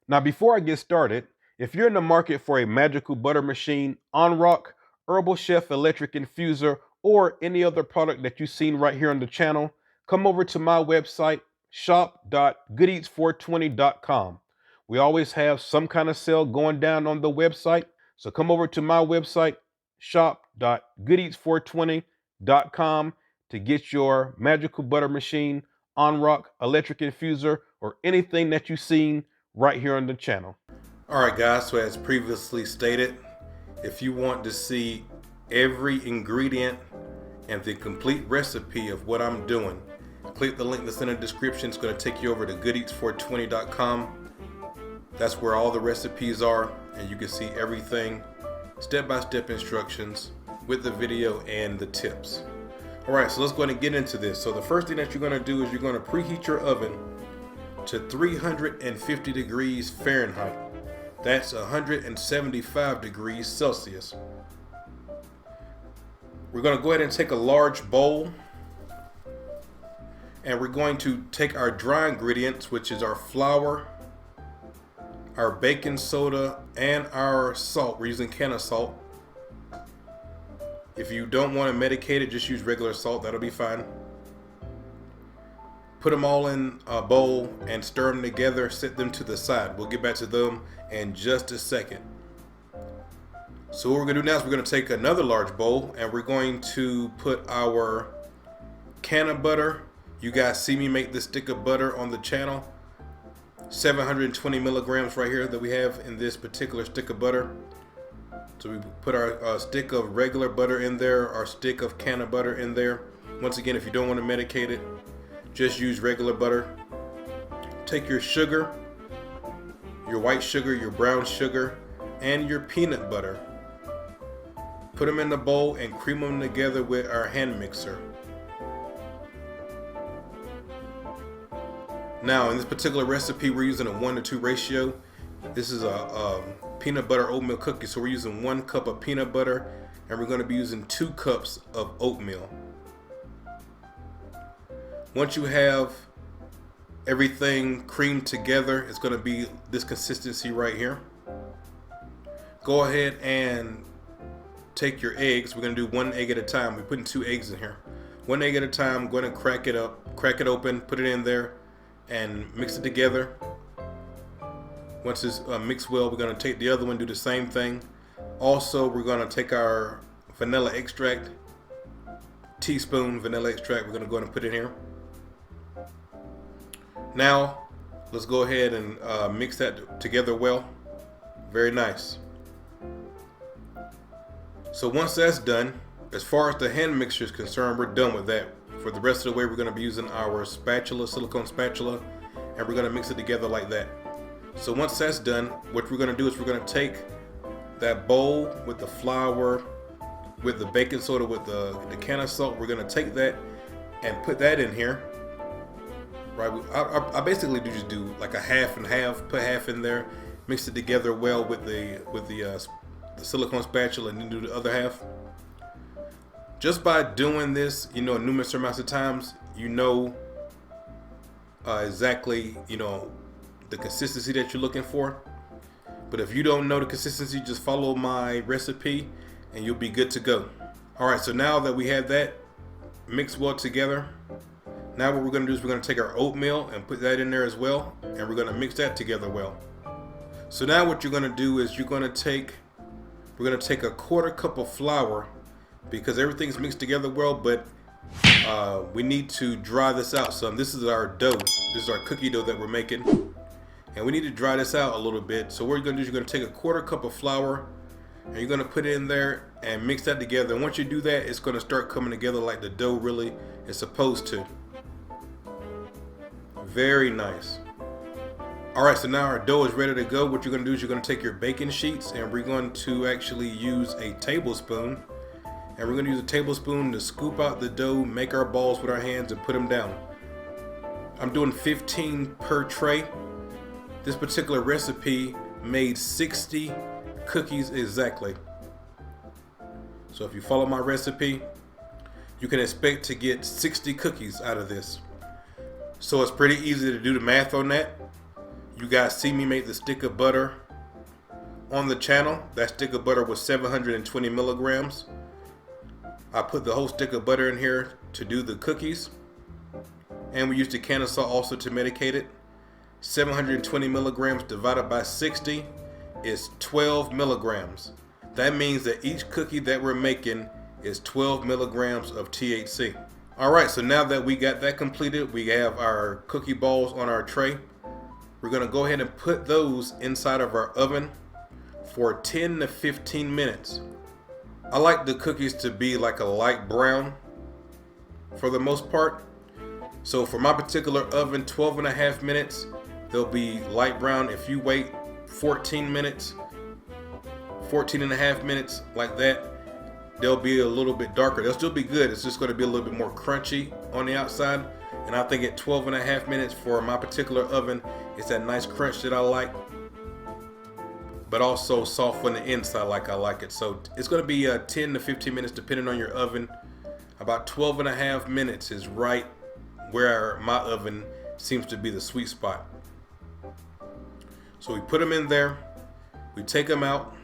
Now, before I get started, if you're in the market for a magical butter machine, on rock, herbal chef electric infuser, or any other product that you've seen right here on the channel, come over to my website, shop.goodeats420.com. We always have some kind of sale going down on the website, so come over to my website, shop.goodeats420.com, to get your magical butter machine, on rock, electric infuser, or anything that you've seen right here on the channel. Alright guys, so as previously stated, if you want to see every ingredient and the complete recipe of what I'm doing, click the link that's in the description. It's going to take you over to goodeats420.com. That's where all the recipes are, and you can see everything, step-by-step instructions with the video and the tips. Alright, so let's go ahead and get into this. So the first thing that you're going to do is you're going to preheat your oven to 350 degrees Fahrenheit. That's 175 degrees Celsius. We're going to go ahead and take a large bowl, and we're going to take our dry ingredients, which is our flour, our baking soda, and our salt. We're using can of salt. If you don't want to medicate it, just use regular salt. That'll be fine. Put them all in a bowl and stir them together. Set them to the side. We'll get back to them in just a second. So what we're going to do now is we're going to take another large bowl, and we're going to put our can of butter. You guys see me make this stick of butter on the channel. 720 milligrams right here that we have in this particular stick of butter. So we put our stick of regular butter in there, our stick of can of butter in there. Once again, if you don't want to medicate it, just use regular butter. Take your sugar, your white sugar, your brown sugar, and your peanut butter. Put them in the bowl and cream them together with our hand mixer. Now, in this particular recipe, we're using a 1-to-2 ratio. This is a peanut butter oatmeal cookie, so we're using 1 cup of peanut butter, and we're going to be using 2 cups of oatmeal. Once you have everything creamed together, it's going to be this consistency right here. Go ahead and take your eggs. We're going to do 1 egg at a time. We're putting 2 eggs in here. 1 egg at a time. Go ahead and crack it up, crack it open, put it in there, and mix it together. Once it's mixed well, we're going to take the other one, do the same thing. Also, we're going to take our vanilla extract, teaspoon vanilla extract. We're going to go ahead and put it in here. Now, let's go ahead and mix that together well. Very nice. So once that's done, as far as the hand mixture is concerned, we're done with that. For the rest of the way, we're going to be using our spatula, silicone spatula, and we're going to mix it together like that. So once that's done, what we're going to do is we're going to take that bowl with the flour, with the baking soda, with the can of salt. We're going to take that and put that in here. Right, I basically just do like a half and half. Put half in there, mix it together well with the silicone spatula, and then do the other half. Just by doing this, numerous amounts of times, exactly, the consistency that you're looking for. But if you don't know the consistency, just follow my recipe, and you'll be good to go. All right, so now that we have that mixed well together. Now what we're going to do is we're going to take our oatmeal and put that in there as well, and we're going to mix that together well. So now what you're going to do is we're going to take a 1/4 cup of flour, because everything's mixed together well, but we need to dry this out some. This is our dough. This is our cookie dough that we're making, and we need to dry this out a little bit. So what you're going to do is you're going to take a 1/4 cup of flour, and you're going to put it in there and mix that together. And once you do that, it's going to start coming together like the dough really is supposed to. Very nice. Alright, so now our dough is ready to go. What you're going to do is you're going to take your baking sheets, and we're going to actually use a tablespoon. And we're going to use a tablespoon to scoop out the dough, make our balls with our hands, and put them down. I'm doing 15 per tray. This particular recipe made 60 cookies exactly. So if you follow my recipe, you can expect to get 60 cookies out of this. So it's pretty easy to do the math on that. You guys see me make the stick of butter on the channel. That stick of butter was 720 milligrams. I put the whole stick of butter in here to do the cookies. And we used a can of salt also to medicate it. 720 milligrams divided by 60 is 12 milligrams. That means that each cookie that we're making is 12 milligrams of THC. Alright, so now that we got that completed, we have our cookie balls on our tray. We're going to go ahead and put those inside of our oven for 10 to 15 minutes. I like the cookies to be like a light brown for the most part. So for my particular oven, 12 and a half minutes, they'll be light brown. If you wait 14 minutes, 14 and a half minutes like that, they'll be a little bit darker. They'll still be good. It's just going to be a little bit more crunchy on the outside. And I think at 12 and a half minutes for my particular oven, it's that nice crunch that I like, but also soft on the inside like I like it. So it's going to be 10 to 15 minutes depending on your oven. About 12 and a half minutes is right where my oven seems to be the sweet spot. So we put them in there, we take them out.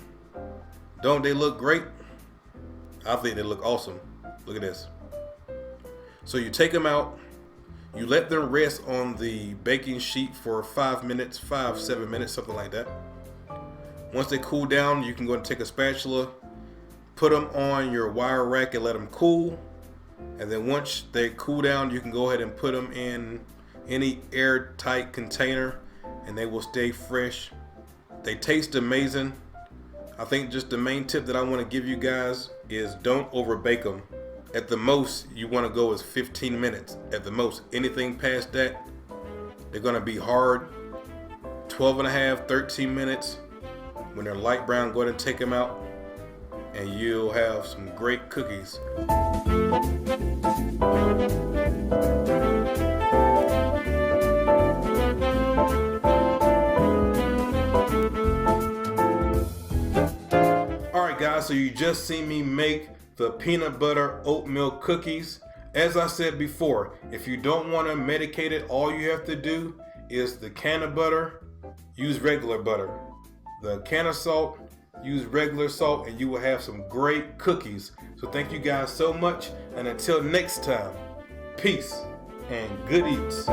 Don't they look great? I think they look awesome. Look at this. So you take them out, you let them rest on the baking sheet for 5 minutes, 7 minutes, something like that. Once they cool down, you can go and take a spatula, put them on your wire rack and let them cool. And then once they cool down, you can go ahead and put them in any airtight container and they will stay fresh. They taste amazing. I think just the main tip that I want to give you guys is don't over bake them. At the most, you want to go is 15 minutes. At the most, anything past that, they're going to be hard. 12 and a half, 13 minutes. When they're light brown, go ahead and take them out and you'll have some great cookies. Alright guys, so you just seen me make the peanut butter oatmeal cookies. As I said before, if you don't want to medicate it, all you have to do is the can of butter, use regular butter. The can of salt, use regular salt, and you will have some great cookies. So thank you guys so much, and until next time, peace and good eats.